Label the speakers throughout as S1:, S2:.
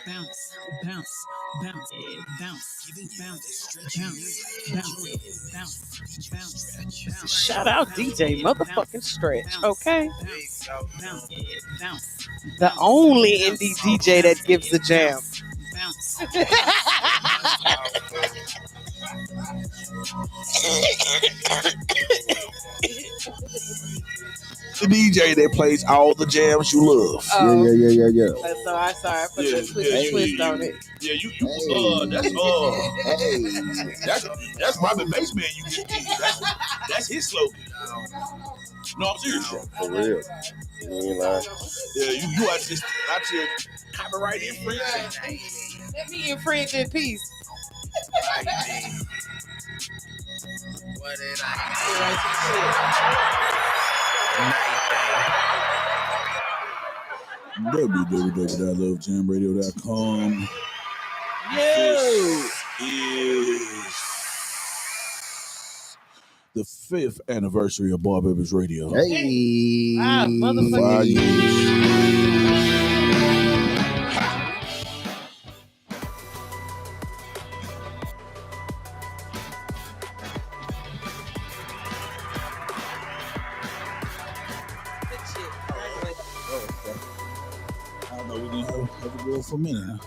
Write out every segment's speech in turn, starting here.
S1: bounce, bounce, bounce, bounce, bounce.
S2: Shout out DJ motherfucking Stretch, okay? The only indie DJ that gives the jam.
S3: The DJ that plays all the jams you love.
S4: Yeah.
S2: So I'm sorry for the twist on it.
S3: Yeah, that's Robin Baseman. You just did. That's his slogan. No, I'm serious.
S4: For real. You ain't lying.
S3: Yeah, you out here copyright infringement.
S2: Let me infringe in peace.
S1: What did
S3: www.lovejamradio.com. This is the 5th anniversary of Babiez Radio.
S4: Hey.
S2: Motherfucker.
S3: 5 years. I don't know, we're going to have to go for a minute, huh?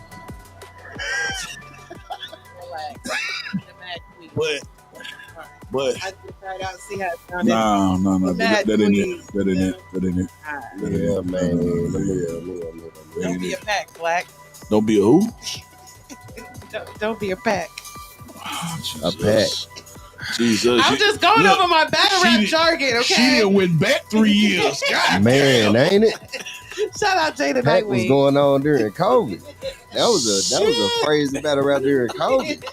S3: But
S2: I just tried out to see how it sounded.
S3: no, that ain't it.
S4: Yeah, man.
S2: Don't be a pack, Black.
S3: Don't be a who?
S2: Don't be a pack.
S3: Oh,
S4: A pack.
S3: Jesus.
S2: I'm just going over my battle rap jargon, okay?
S3: She done went back 3 years. God
S4: Man,
S3: damn.
S4: ain't it?
S2: Shout out Jada
S4: Pack was
S2: Nightwing.
S4: going on during COVID. That was a crazy battle rap during COVID.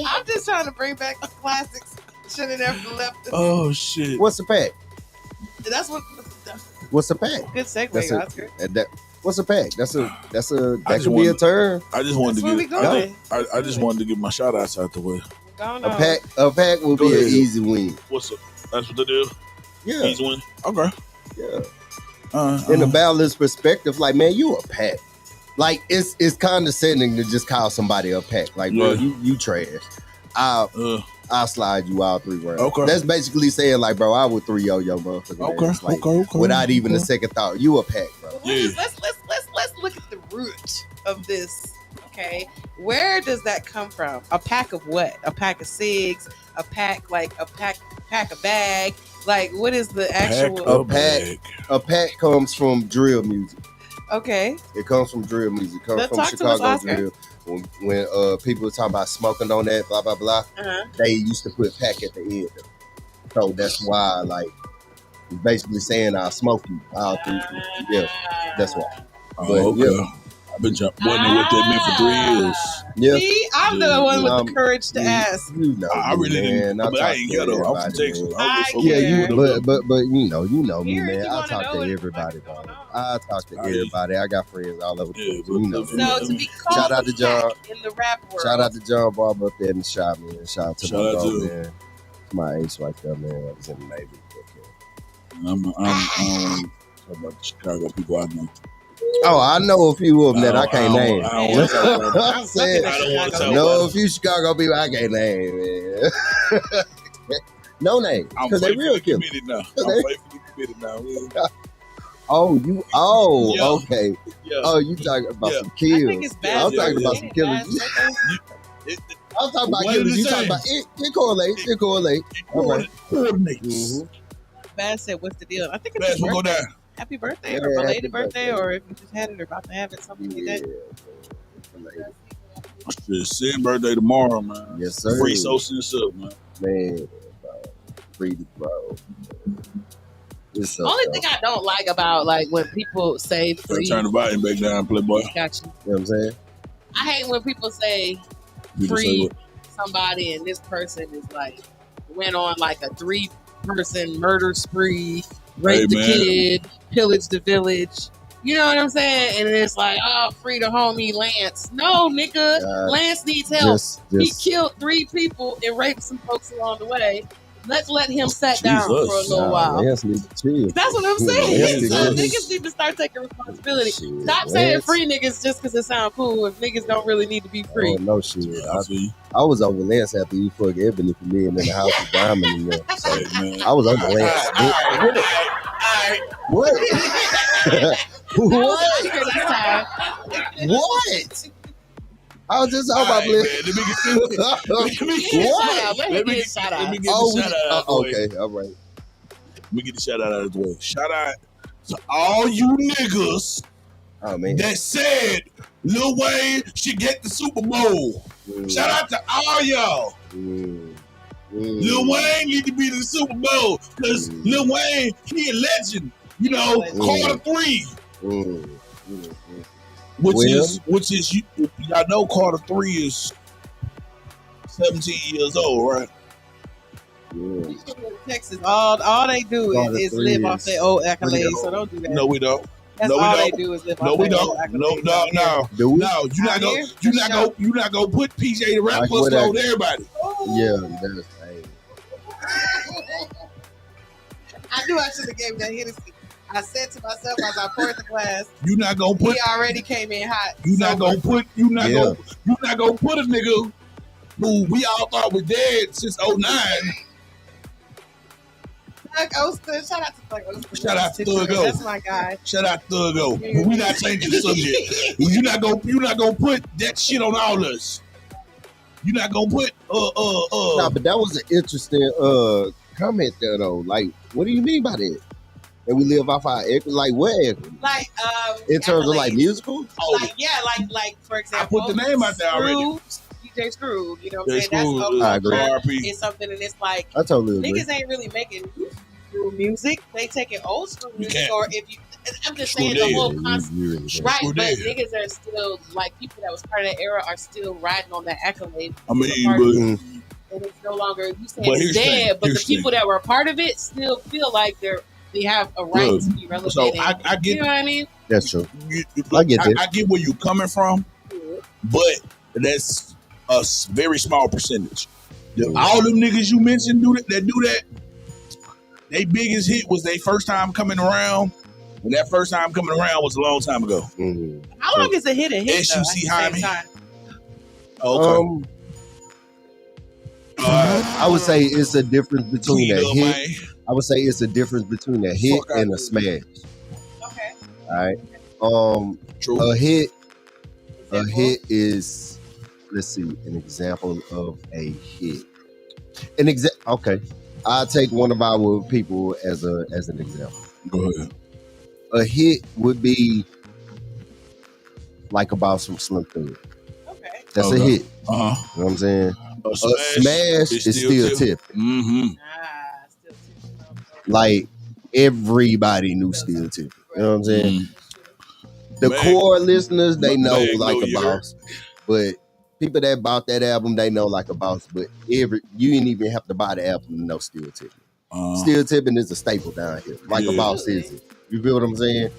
S2: I'm just trying to bring back the classics. Should have never left.
S3: Oh shit.
S4: What's a pack?
S2: That's what.
S4: What's a pack?
S2: Good segue,
S4: That's
S2: Oscar.
S4: What's a pack? That
S3: just
S4: could be a
S3: wanted-
S4: term.
S3: I just wanted
S2: That's
S3: to
S2: where we
S3: get
S2: going.
S3: I just wanted to get my shout outs out the way.
S4: A pack will
S3: Go
S4: be an
S3: ahead.
S4: easy win.
S3: What's up? That's what they do?
S4: Yeah,
S3: He's win. Okay.
S4: yeah. In a balanced perspective, like, man, you a pack. Like, it's condescending to just call somebody a pack. Like, bro,
S3: Yeah.
S4: you trash. I'll slide you all 3 rounds.
S3: Okay.
S4: That's basically saying, like, bro, I would 3-0 your motherfucker.
S3: Okay.
S4: Without even a second thought. You a pack, bro.
S3: Yeah.
S2: Let's look at the root of this. Okay, where does that come from? A pack of what? A pack of cigs? A pack a bag? Like, what is the actual?
S4: A pack comes from drill music.
S2: Okay,
S4: It comes from drill music. It comes
S2: Let's
S4: from
S2: talk to us,
S4: Chicago
S2: Oscar.
S4: drill. When people were talking about smoking on that, blah blah blah, they used to put pack at the end. So that's why, like, basically saying I'll smoke you. Yeah, that's why.
S3: Oh, okay.
S4: Yeah.
S3: I've been wondering what that meant for 3 years.
S4: Yeah.
S2: See, I'm the one with the courage to ask.
S4: You know,
S3: I really didn't,
S4: man.
S3: but I ain't ghetto. I'm from Texas.
S4: But you know me,
S2: Here,
S4: man.
S2: you
S4: I
S2: wanna
S4: talk
S2: know
S4: to
S2: what the
S4: everybody,
S2: fuck is
S4: bro.
S2: going on?
S4: I talk to everybody. I got friends all over.
S3: Yeah,
S4: You know.
S2: So to be called
S4: Shout out
S2: a
S4: to John.
S2: pack in the rap world.
S4: Shout out to John Barber up there in the shop, man. Shout out to
S3: Shout
S4: my
S3: out
S4: dog,
S3: to-
S4: man. My ace right there, man. I was in the Navy.
S3: I don't talk about the Chicago people I know.
S4: Oh, I know a few of them that I can't name.
S3: I don't want to talk about them.
S4: I said,
S3: I don't want to talk
S4: know
S3: about
S4: a few Chicago people I can't name, man. No name,
S3: I'm
S4: because they real
S3: faithfully
S4: killers.
S3: committed now. I'm faithfully committed now. Yeah.
S4: Okay.
S3: Yeah.
S4: Oh, you talking about some
S2: I
S4: kills.
S2: think it's bad.
S4: I'm talking about some
S2: Ain't it
S4: killers.
S2: bad?
S4: I'm talking about
S3: What
S4: killers.
S3: did
S4: You
S3: it
S4: talking
S3: say?
S4: about it correlates.
S3: Coordinates.
S2: Bad said, what's the deal? I think it's
S3: Bass
S2: his
S3: will go
S2: birthday.
S3: down.
S2: Happy birthday,
S4: Yeah,
S2: or belated
S4: happy
S2: birthday,
S4: birthday.
S2: or if you just had it or about to have it, something like that.
S3: Shit, Sin birthday tomorrow, man.
S4: Yes, sir.
S3: Free Sosa and stuff, man.
S4: Man, free the bro. It's so
S2: Only
S4: dope.
S2: thing I don't like about like when people say free.
S3: Turn the volume back down, Playboy.
S2: Got you.
S4: You know what I'm saying?
S2: I hate when people say
S3: People say
S2: free
S3: what?
S2: somebody and this person is like went on like a 3-person murder spree, raped the
S3: man.
S2: kid, pillaged the village. You know what I'm saying? And it's like, oh, free the homie Lance. No, nigga,
S4: God.
S2: Lance needs help.
S4: Just
S2: He killed 3 people and raped some folks along the way. Let's let him sit down for a
S3: Jesus.
S2: little while.
S4: Lance need to chill.
S2: That's what I'm saying.
S4: Lance
S2: So
S4: need to-
S2: niggas need to start taking responsibility.
S4: Shit,
S2: Stop saying
S4: Lance.
S2: free niggas just because it sounds cool if niggas don't really need to be free.
S4: Oh, no shit.
S3: I see.
S4: I was over Lance after you fucked Ebony for me and in the house with Diamond in there. So
S3: Hey, man.
S4: I was over Lance. What? What? What? I was just talking about
S3: All right,
S4: Lance.
S3: man, let me get
S4: What?
S3: let me get the shout out.
S4: Okay, all right.
S3: Let me get the shout out of the way. Shout out to all you niggas
S4: Oh man.
S3: that said Lil Wayne should get the Super Bowl. Shout out to all y'all. Lil Wayne need to be in the Super Bowl because Lil Wayne, he a legend. You know, quarter three. Which is y'all know quarter three is 17 years old, right?
S4: Yeah.
S2: Texas, all they do is live off their old accolades. So don't do that.
S3: No, we don't.
S2: That's
S3: no, we
S2: all
S3: don't.
S2: they do is live
S3: No,
S2: off
S3: we
S2: their old
S3: don't.
S2: accolades.
S3: No.
S4: Do we?
S3: No, you're not gonna put PJ the rap
S4: Like
S3: plus
S4: what
S3: on everybody.
S4: Yeah, that's hey.
S2: I knew I should have gave that Hennessy. I said to myself as I poured the glass,
S3: You're not gonna put.
S2: he already came in hot.
S3: You're not gonna put. You're not gonna put a nigga who we all thought was dead since 09.
S2: Thug Oster, shout out to Thug Oster.
S3: Shout out to Thug O.
S2: That's my guy.
S3: Shout out to Thug O. But we not changing the subject. You're not gonna put that shit on all of us. You're not gonna put
S4: Nah, but that was an interesting comment there though. Like, what do you mean by that? That we live off our like what?
S2: Like
S4: In terms of like
S2: accolades.
S4: musical?
S2: Like like for example,
S3: I put the name out there already.
S2: DJ Screw, you know what I'm
S3: Yeah,
S2: saying? That's
S3: Screw,
S4: I agree.
S3: RP.
S2: It's something, and it's like
S4: I totally agree.
S2: niggas ain't really making new music. They taking old school music,
S3: can't.
S2: or if you, I'm just
S3: Screw
S2: saying
S3: dead.
S2: the whole
S4: You
S2: concept.
S4: really can't.
S2: Right,
S3: Screw
S2: but
S3: dead.
S2: niggas are still like people that was part of that era are still riding on that accolade.
S3: I mean,
S2: and it's no longer you saying
S3: But
S2: it's
S3: here's the thing,
S2: dead, but the
S3: here's the
S2: people that were a part of it still feel like they have a right
S3: Look,
S2: to be relevant.
S3: so I get
S2: you know what I mean?
S4: That's true.
S3: I
S4: get that.
S3: I get where you're coming from, but that's a very small percentage. All them niggas you mentioned that do that. Their biggest hit was their first time coming around, and that first time coming around was a long time ago.
S2: How long is a hit a hit?
S3: SUC Jaime.
S2: Though,
S3: Okay.
S4: I would say it's a difference between a
S3: Clean up,
S4: hit.
S3: man.
S4: I would say it's a difference between a hit
S3: Fuck
S4: and
S3: out
S4: a smash.
S2: okay.
S4: All right.
S3: True.
S4: A hit is, let's see, an example of a hit. Okay. I'll take one of our people as an example.
S3: Go ahead.
S4: A hit would be like a Boss from Slim Thug.
S2: Okay.
S4: That's a hit.
S3: Uh-huh.
S4: You know what I'm saying?
S3: A
S4: A smash is still tipping.
S3: Mm-hmm.
S2: Still
S4: Like everybody knew still tipping. You know what I'm saying? The
S3: Man.
S4: core listeners, they know
S3: Man,
S4: like a
S3: Glorious.
S4: Boss. But people that bought that album, they know like a Boss. But you didn't even have to buy the album to know still tipping. Still tipping is a staple down here. Like a Boss is it. You feel what I'm saying?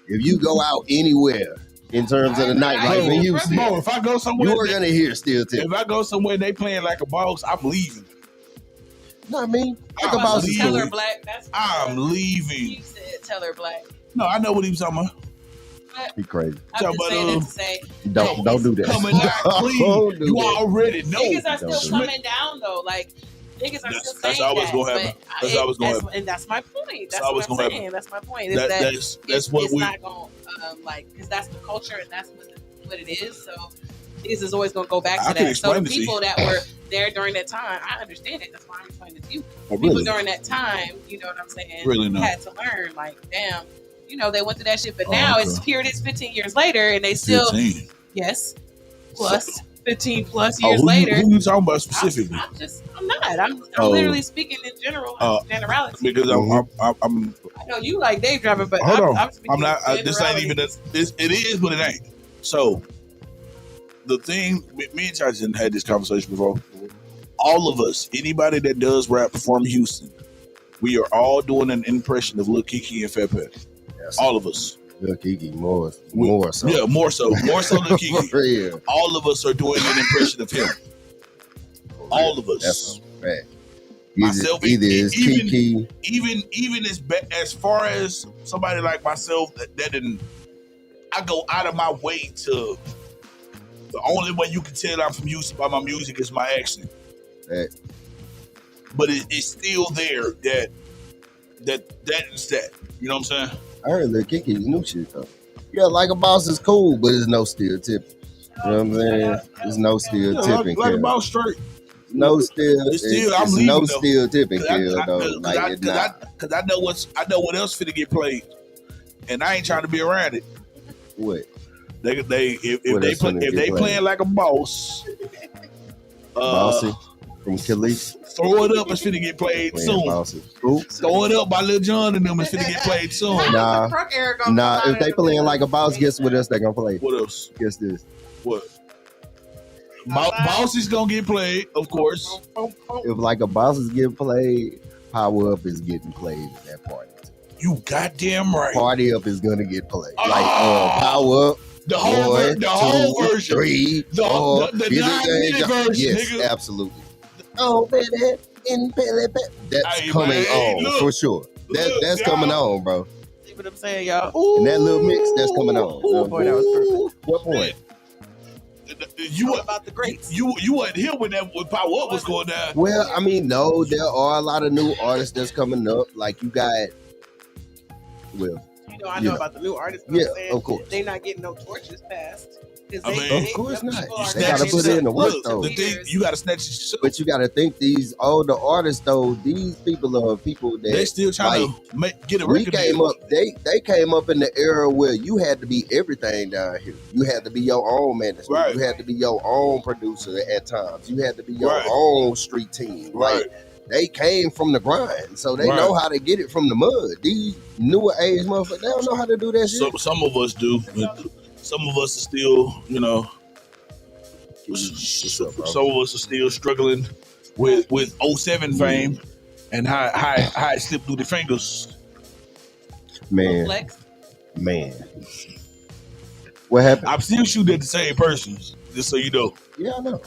S4: If you go out anywhere in terms of the nightlife in Houston,
S3: Bro, if I go somewhere,
S4: you are gonna hear still tipping.
S3: if I go somewhere they playing like a boss, I'm leaving.
S4: You know what I mean? Like
S3: I'm
S4: a Boss is
S3: leaving.
S4: cool.
S2: Tell her black. That's
S3: I'm leaving.
S2: You said tell her black.
S3: No, I know what he was talking about.
S4: Be crazy.
S2: I'm
S3: Talk
S2: just
S3: about,
S2: saying that to say
S4: Don't do that.
S3: Coming out clean.
S4: Don't do
S3: You
S4: that.
S3: already know.
S2: niggas are
S4: Don't
S2: still
S4: do
S2: coming down though. Like niggas are still
S3: That's
S2: saying
S3: always
S2: that.
S3: gonna happen.
S2: but
S3: That's always gonna happen.
S2: And that's my point. That's
S3: always
S2: what I'm
S3: gonna
S2: saying.
S3: happen.
S2: That's my point. Is that
S3: That's what
S2: it's
S3: we.
S2: not going like because that's the culture and that's what it is. So niggas is always going to go back
S3: I
S2: to
S3: can
S2: that. So
S3: explain
S2: the
S3: it to
S2: people that were there during that time, I understand it. That's why I'm explaining it to you.
S4: Oh,
S2: People
S4: really?
S2: during that time, you know what I'm saying?
S3: Really not.
S2: Had to learn. Like, damn, you know, they went through that shit. But
S3: Oh,
S2: now
S3: okay.
S2: it's here. It is 15 years later, and they still
S3: 15.
S2: yes, plus 15 plus
S3: Oh,
S2: years
S3: who
S2: later.
S3: you talking about specifically?
S2: I'm not. I'm
S3: Oh.
S2: literally speaking in general, generalities.
S3: Because I'm
S2: I know you like Dave Driver, but
S3: hold on.
S2: I'm speaking
S3: I'm not. This ain't even.
S2: generalities.
S3: It is, but it ain't. So the thing, me and Charles had this conversation before. All of us, anybody that does rap from Houston, we are all doing an impression of Lil Kiki and Fat Pat.
S4: Yes.
S3: All of us.
S4: Lil Kiki more so.
S3: Yeah, more so Lil Kiki.
S4: For real.
S3: All of us are doing an impression of him. All of us.
S4: That's a fact.
S3: myself,
S4: either is Kiki.
S3: Even as far as somebody like myself that didn't, I go out of my way to. The only way you can tell I'm from Houston by my music is my accent.
S4: Right.
S3: But it's still there that is that. You know what I'm saying?
S4: I heard Lil Kiki's new shit though. Yeah, Like a Boss is cool, but it's no steel tipping. You know what I'm saying? There's no steel tipping.
S3: Like a Boss straight.
S4: No steel.
S3: I'm leaving
S4: no
S3: though.
S4: steel tipping, kill though.
S3: Because I know what else finna get played, and I ain't trying to be around it.
S4: What?
S3: If they playing like a boss,
S4: Bossy from Khalees.
S3: Throw It Up is finna get played soon. Throw It Up by Lil Jon and them is finna get played soon.
S4: Nah. If they playing like a boss, guess what else they gonna play?
S3: What else?
S4: Guess this.
S3: What? Boss is gonna get played, of course.
S4: If like a boss is getting played, Power Up is getting played at that party.
S3: You goddamn right.
S4: Party Up is gonna get played. Power Up.
S3: The whole version.
S4: 3,
S3: the 9-minute version.
S4: Yes,
S3: nigga.
S4: Absolutely. Oh, baby, that's coming on for sure. That's coming on, bro.
S2: See what I'm saying, y'all?
S4: And that little mix, that's coming on.
S2: Boy, that was perfect.
S4: What point?
S3: You
S2: about the greats.
S3: You wasn't here when Power Up was going down.
S4: Well, I mean, no, there are a lot of new artists that's coming up. Like you got,
S2: I know about the new artists.
S4: Yeah, of course.
S2: They're not getting no torches passed.
S4: Of course not. They gotta put in the work though.
S3: You gotta snatch yourself.
S4: But you gotta think these older artists though. These people are people that
S3: they still trying to get a record.
S4: We came up. They came up in the era where you had to be everything down here. You had to be your own management.
S3: Right.
S4: You had to be your own producer at times. You had to be your own street team.
S3: Right.
S4: Like, they came from the grind, so they know how to get it from the mud. These newer age motherfuckers, they don't know how to do that shit.
S3: Some of us do. Some of us are still, some of us are still struggling with 07 fame and how it slipped through the fingers.
S4: Man. What happened?
S3: I'm still shooting at the same person, just so you know.
S4: Yeah, I know.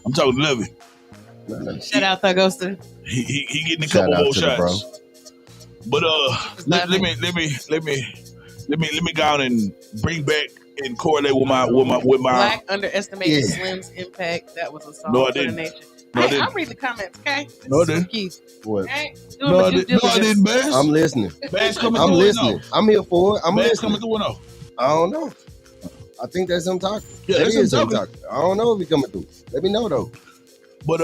S3: I'm talking to Levy.
S2: Shout out Thugoster.
S3: He getting a couple more shots. But let me go on and bring back and correlate with my
S2: Black underestimated Slim's impact. That was a song for the nation. Hey, I'm reading the comments, okay?
S3: No, I didn't.
S4: What?
S2: Okay?
S3: No, I didn't, Bass.
S4: I'm listening.
S3: Bass coming
S4: I'm
S3: through.
S4: listening. I'm here for it. I'm
S3: Bass
S4: listening.
S3: coming through or no?
S4: I don't know. I think that's him talking.
S3: Yeah,
S4: that
S3: that's him talking.
S4: I don't know if he coming through. Let me know though.
S3: But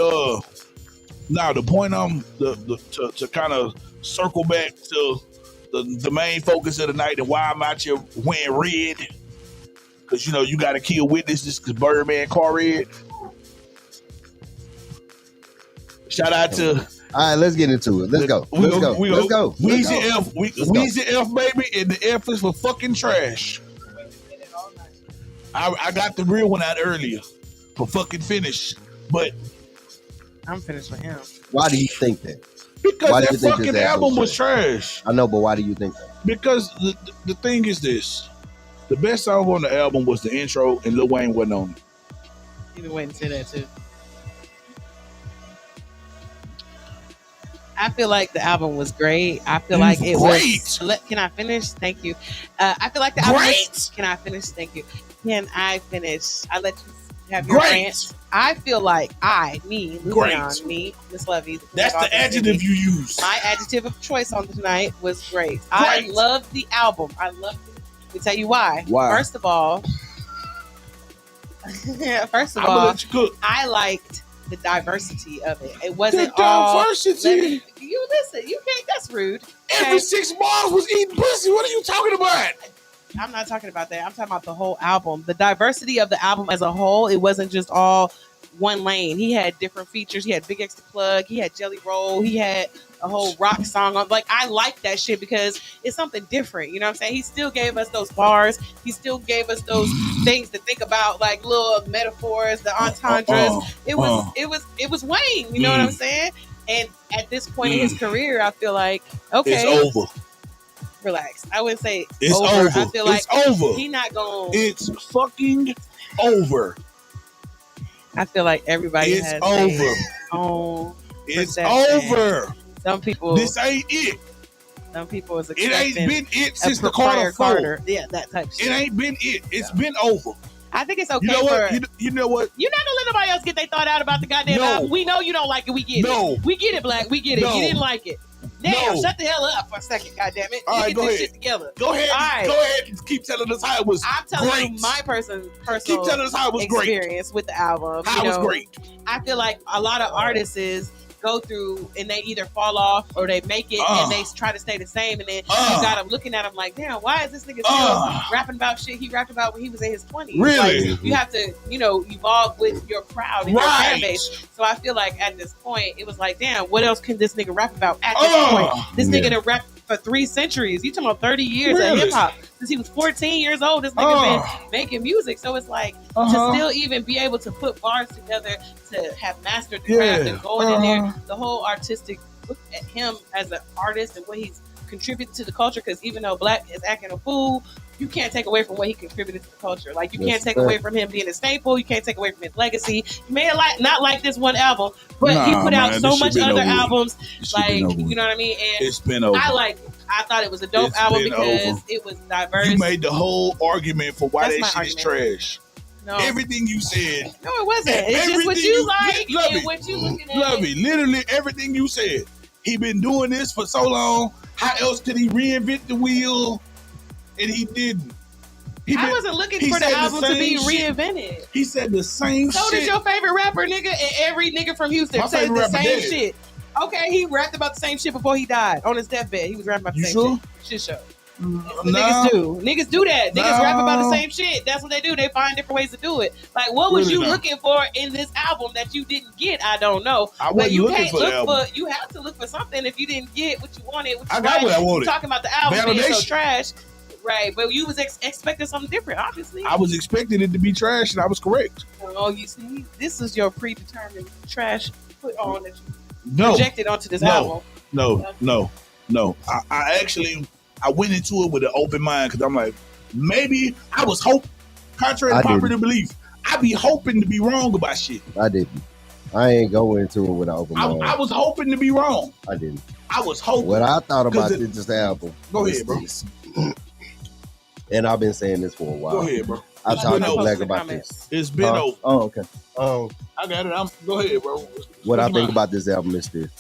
S3: now the point to kind of circle back to the main focus of the night and why I'm out here wearing red, because you got to kill witnesses because Birdman car red. Shout out to.
S4: All right, let's get into it. Let's go. Let's go.
S3: Weezy F, Weezy F, baby, and the F is for fucking trash. I got the real one out earlier for fucking finish, but
S2: I'm finished with him.
S4: Why do you think that?
S3: Because that fucking album was trash.
S4: I know, but why do you think that?
S3: Because the thing is this: the best song on the album was the intro, and Lil Wayne wasn't on it.
S2: You been waiting to say that too. I feel like the album was great. I feel like it was. Can I finish? Thank you. I feel like the album was. Can I finish? Thank you. Can I finish? I let you have your rant. I feel like me, Miss Lovey.
S3: That's the adjective you use.
S2: My adjective of choice on tonight was great. I love the album. I love it. Let me tell you why. First of all, I liked the diversity of it. It wasn't all diversity. You listen. You can't. That's rude.
S3: Every 6 bars was eating pussy. What are you talking about?
S2: I'm not talking about that. I'm talking about the whole album. The diversity of the album as a whole. It wasn't just all one lane. He had different features. He had Big X the Plug. He had Jelly Roll. He had a whole rock song. Like, I like that shit because it's something different. You know what I'm saying? He still gave us those bars. He still gave us those things to think about, like little metaphors, the entendres. It was Wayne. You know what I'm saying? And at this point in his career, I feel like, okay,
S3: it's over.
S2: Relax. I wouldn't say
S3: it's over.
S2: I feel like
S3: it's over.
S2: He not going.
S3: It's fucking over.
S2: I feel like everybody has
S3: over.
S2: their own
S3: It's
S2: perception.
S3: over.
S2: Some people.
S3: This ain't it.
S2: Some people is
S3: It
S2: expecting
S3: ain't been it
S2: a
S3: since the
S2: prior
S3: Carter 4.
S2: Yeah, that type of shit.
S3: It ain't been it. It's been over.
S2: I think it's okay
S3: You know what?
S2: for...
S3: You know what?
S2: You're not gonna let nobody else get their thought out about the goddamn
S3: No.
S2: album. We know you don't like it. We get
S3: No.
S2: it. We get it, Black. We get it.
S3: No.
S2: You didn't like it. Damn,
S3: No.
S2: shut the hell up for a second, goddammit.
S3: All right,
S2: Get
S3: go
S2: this
S3: ahead.
S2: shit together.
S3: Go ahead.
S2: All right.
S3: Go ahead and keep telling us how it was
S2: I'm telling
S3: great.
S2: you my personal
S3: Keep telling us how it was great.
S2: experience with the album.
S3: How
S2: You
S3: it was
S2: know,
S3: great.
S2: I feel like a lot of artists go through and they either fall off or they make it and they try to stay the same, and then you got them looking at them like, damn, why is this nigga still rapping about shit he rapped about when he was in his 20s?
S3: Really?
S2: Like, you have to, evolve with your crowd and your fan base. So I feel like at this point, it was like, damn, what else can this nigga rap about at this point? This nigga done rap for 3 centuries. You talking about 30 years of hip hop. Since he was 14 years old, this nigga been making music. So it's like to still even be able to put bars together, to have mastered the craft and going in there, the whole artistic look at him as an artist and what he's contributed to the culture. Because even though Black is acting a fool, you can't take away from what he contributed to the culture. Like, you can't take away from him being a staple. You can't take away from his legacy. You may not like this one album, but he put out so much other albums. Like, you know what I mean? And
S3: it's been over.
S2: I thought it was a dope album because it was diverse.
S3: You made the whole argument for why
S2: That's
S3: that shit is trash.
S2: No.
S3: Everything you said.
S2: No, it wasn't. It's just what you like and what you looking at.
S3: Love it. Literally everything you said. He been doing this for so long. How else could he reinvent the wheel? And he didn't.
S2: I wasn't looking for the album to be reinvented.
S3: He said the same shit.
S2: So did your favorite rapper, nigga, and every nigga from Houston said the same shit. Okay, he rapped about the same shit before he died. On his deathbed, he was rapping about the same shit. Shit show. Niggas do. Niggas do that. Niggas rap about the same shit. That's what they do. They find different ways to do it. Like, what was you looking for in this album that you didn't get? I don't know.
S3: But you
S2: can't look for. You have to look for something if you didn't get what you wanted.
S3: I got what I wanted.
S2: You're talking about the album being so trash. Right, but you was expecting something different, obviously.
S3: I was expecting it to be trash, and I was correct.
S2: Oh, you see, this is your predetermined trash put on that you projected onto this album.
S3: No. I went into it with an open mind because I'm like, maybe I was hoping, contrary to popular belief, I be hoping to be wrong about shit.
S4: I didn't. I ain't go into it with an open mind.
S3: I was hoping to be wrong.
S4: I didn't.
S3: I was hoping.
S4: What I thought about this album.
S3: Go ahead, bro.
S4: And I've been saying this for a while.
S3: Go ahead, bro.
S4: I talked to Black about this.
S3: It's been over.
S4: Oh, okay.
S3: I got it. Go ahead, bro.
S4: What I think about this album is this.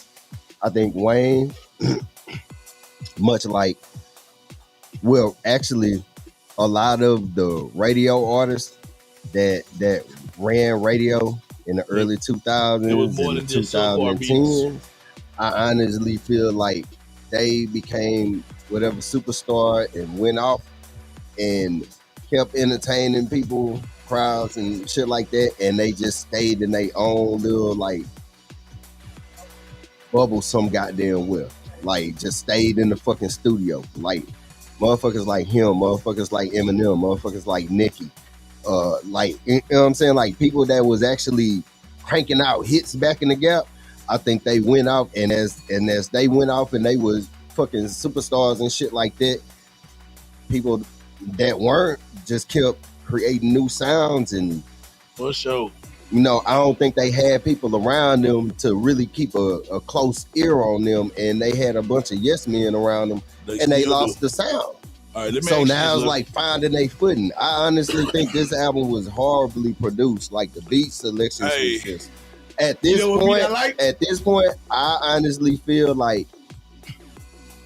S4: I think Wayne, much like, well, actually, a lot of the radio artists that ran radio in the early 2000s and the 2010s, I honestly feel like they became whatever superstar and went off and kept entertaining people, crowds and shit like that, and they just stayed in their own little like bubble some goddamn well. Like, just stayed in the fucking studio. Like, motherfuckers like him, motherfuckers like Eminem, motherfuckers like Nicki. Like, you know what I'm saying? Like, people that was actually cranking out hits back in the gap, I think they went off, and as they went off and they was fucking superstars and shit like that, people that weren't just kept creating new sounds. And
S3: for sure,
S4: you know, I don't think they had people around them to really keep a close ear on them, and they had a bunch of yes men around them, and they lost the sound.
S3: All right,
S4: so now it's like finding their footing. I honestly think this album was horribly produced. Like, the beat selection was just at this point. At this point, I honestly feel like,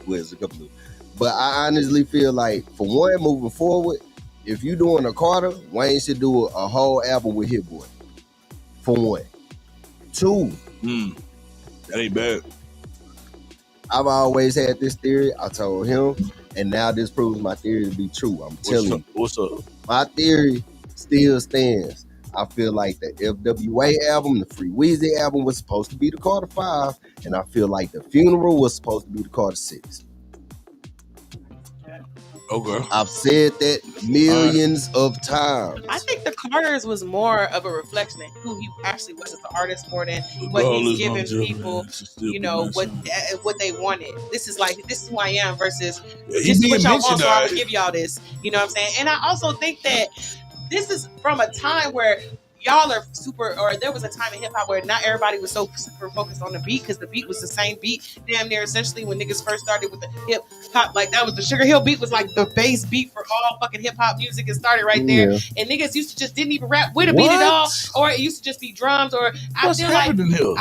S4: there's a couple of, but I honestly feel like, for one, moving forward, if you're doing a Carter, Wayne should do a whole album with Hit Boy. For one. Two.
S3: That ain't bad.
S4: I've always had this theory. I told him, and now this proves my theory to be true. I'm telling you.
S3: What's up?
S4: My theory still stands. I feel like the FWA album, the Free Weezy album, was supposed to be the Carter 5, and I feel like the Funeral was supposed to be the Carter 6.
S3: Okay.
S4: I've said that millions of times.
S2: I think the Carters was more of a reflection of who he actually was as an artist more than what he's giving people, you know, what they wanted. This is who I am versus this is what y'all want, so I would give y'all this. You know what I'm saying? And I also think that this is from a time where y'all are super, or there was a time in hip hop where not everybody was so super focused on the beat because the beat was the same beat damn near essentially when niggas first started with the hip hop. Like that was the Sugar Hill beat was like the base beat for all fucking hip hop music. It started right there, and niggas used to just didn't even rap with a beat at all, or it used to just be drums. Or
S3: What's happening here?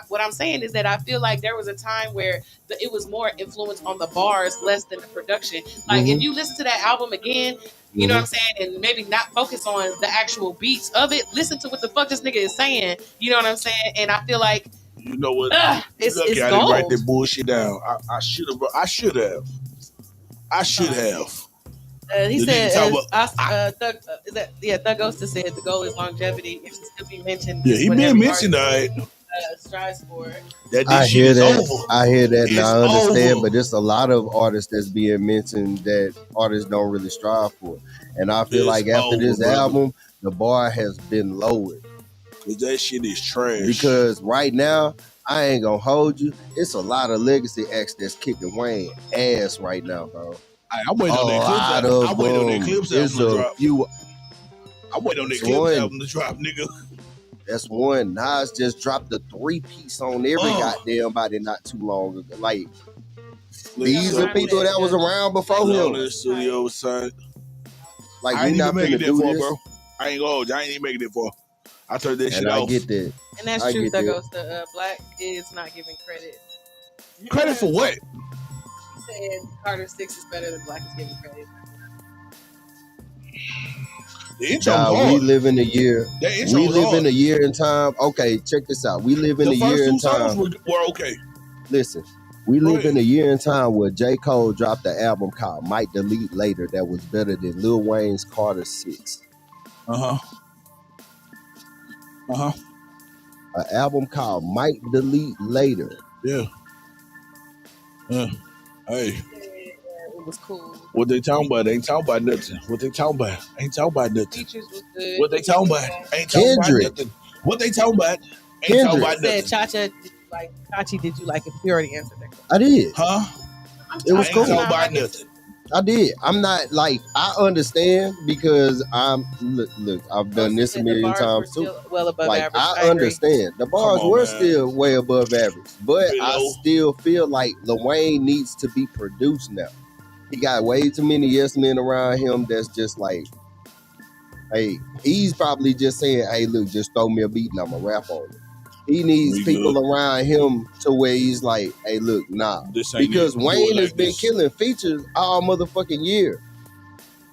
S2: What I'm saying is that I feel like there was a time where it was more influence on the bars less than the production. Like if you listen to that album again, you know what I'm saying, and maybe not focus on the actual beats of it. Listen to what the fuck this nigga is saying. You know what I'm saying? And I feel like
S3: you know what?
S2: It's
S3: I didn't write that bullshit down. I should have.
S2: He said, Thug Ghost said the goal is longevity. It should still be mentioned.
S3: Yeah, he been mentioned,
S2: strives for.
S4: I hear that. I hear that, and I understand. But there's a lot of artists that's being mentioned that artists don't really strive for. And I feel like after this album, the bar has been lowered.
S3: That shit is trash.
S4: Because right now, I ain't gonna hold you. It's a lot of legacy acts that's kicking Wayne ass right now, bro.
S3: I'm waiting on that Clips. I'm waiting on that Clips album to drop. I'm waiting on that Clips album to drop, nigga.
S4: That's one. Nas just dropped a 3-piece on every goddamn body not too long ago. Like, these are people that was around before him.
S3: The studio, son.
S4: Like, I ain't even making it for, bro.
S3: I ain't gonna. I ain't even making it for. I turned that shit
S4: off.
S3: I
S4: get that.
S2: And that's true. That goes to Black is not giving credit.
S3: Credit for what?
S2: He said Carter 6 is better than Black is giving credit.
S3: The intro hard.
S4: We live in a year. We live in a year in time. Okay, check this out. We live in a year in time.
S3: Were okay.
S4: Listen, we live in a year in time where J. Cole dropped the album called Might Delete Later that was better than Lil Wayne's Carter 6. An album called Might Delete Later.
S3: Yeah. Hey.
S2: It was cool.
S3: What they talking about? They ain't talking about nothing. What they talking about? Ain't talking about nothing.
S2: Features was good.
S3: What they talking about? Ain't talking about nothing. What they talking about? Ain't talking about nothing.
S2: Said Chachi, did you like it? We already answered that question.
S4: I did.
S3: Huh?
S4: It was cool.
S3: Ain't talking about nothing.
S4: I did. I'm not like, I understand because look, I've done this a million times too.
S2: Well above
S4: like,
S2: average.
S4: I understand. The bars were still way above average, but I still feel like Lil Wayne needs to be produced now. He got way too many yes men around him that's just like, hey, he's probably just saying, hey, look, just throw me a beat and I'm going to rap on it. He needs people around him to where he's like, hey, look, nah. Because Wayne has been killing features all motherfucking year.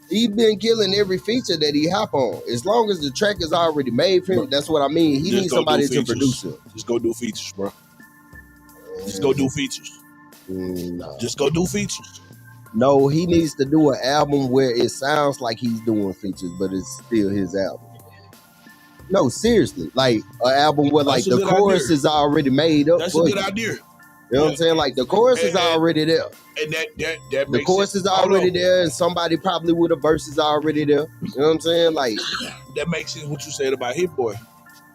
S4: He's been killing every feature that he hop on. As long as the track is already made for him, that's what I mean. He needs somebody to produce him.
S3: Just go do features, bro. Just go do features.
S4: No.
S3: Just go do features.
S4: No, he needs to do an album where it sounds like he's doing features, but it's still his album. No, seriously. Like an album where like the chorus is already made up.
S3: That's a good idea.
S4: You know what I'm saying? Like the chorus is already there.
S3: And that
S4: the chorus is already there, and somebody probably with a verse is already there. You know what I'm saying? Like
S3: that makes sense what you said about Hit Boy.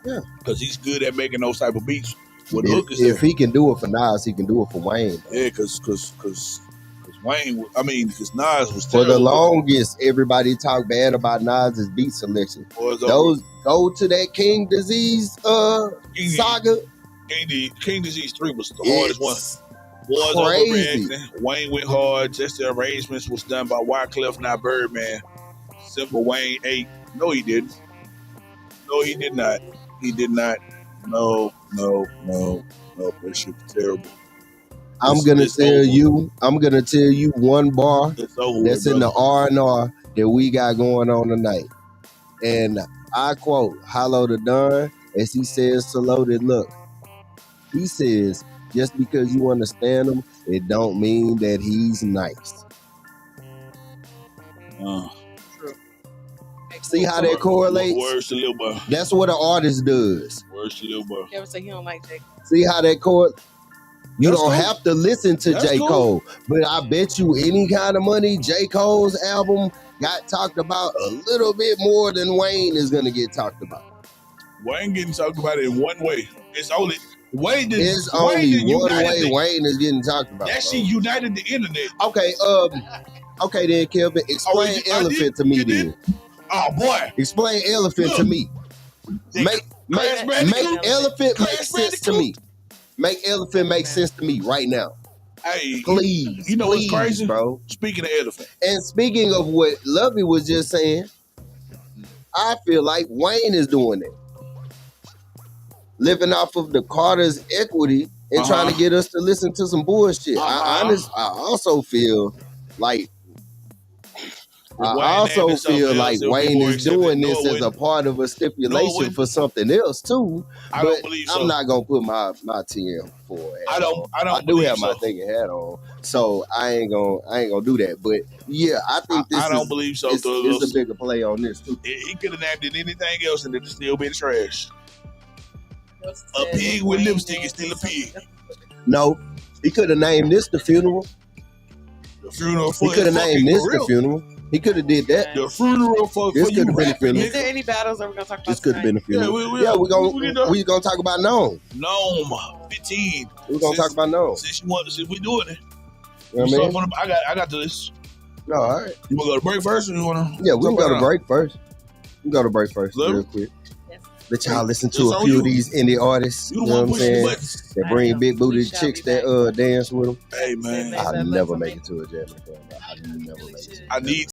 S4: Yeah.
S3: Because he's good at making those type of beats.
S4: If he can do it for Nas, he can do it for Wayne.
S3: Yeah, because Wayne, because Nas was terrible.
S4: For the longest, everybody talked bad about Nas's beat selection. Those go to that King Disease saga.
S3: King Disease 3 was the hardest one. Was
S4: crazy.
S3: Wayne went hard. Just the arrangements was done by Wyclef, not Birdman. Simple Wayne 8. No, he didn't. No, he did not. He did not. No. That shit was terrible.
S4: I'm gonna tell you one bar that's in the R&R that we got going on tonight. And I quote Hollow the Don as he says to Loaded, look, he says, just because you understand him, it don't mean that he's nice. See how that correlates?
S3: Words to Lil Boy.
S4: That's what an artist does.
S3: Words to Lil Boy.
S2: You ever say he don't like J. Cole?
S4: See how that correlates? You don't have to listen to J. Cole, but I bet you any kind of money, J. Cole's album got talked about a little bit more than Wayne is going to get talked about.
S3: Wayne getting talked about it in one way. It's only Wayne.
S4: It's only one way Wayne is getting talked about.
S3: That shit united the internet.
S4: Okay then, Kelvin, explain elephant to me then.
S3: Oh boy,
S4: explain elephant to me. Make elephant make sense to me. Make elephant make sense to me right now.
S3: Hey,
S4: Please.
S3: You know
S4: please,
S3: what's crazy,
S4: bro?
S3: Speaking of elephant.
S4: And speaking of what Lovey was just saying, I feel like Wayne is doing it. Living off of the Carter's equity and trying to get us to listen to some bullshit. I also feel like Wayne is doing this as a part of a stipulation for something else too.
S3: I don't believe so.
S4: I'm not gonna put my TM for it. I do have my thinking hat on, so I ain't gonna do that. But yeah, I think this.
S3: I don't believe so.
S4: It's a bigger play on this too.
S3: He could have named it anything else and it'd still been trash. A pig with lipstick is still a pig.
S4: No, he could have named this the funeral.
S3: The funeral for
S4: he could have named this the funeral. He could have did that.
S3: The funeral for
S4: this could have been a funeral.
S2: Is there any battles that we're gonna talk about?
S4: This could have been a funeral. We're gonna talk about Gnome.
S3: Gnome 15.
S4: We're gonna talk about Gnome.
S3: Since we doing it.
S4: You know what I mean?
S3: I got this.
S4: No, all right.
S3: You wanna go to break first or you wanna?
S4: Yeah, we can go to break first. We can go to break first real quick. Let y'all listen to a few of these indie artists. You know what I'm saying? That bring big booty chicks that dance with them.
S3: Hey man,
S4: I'll never make it to a jam. I never make it.
S3: I need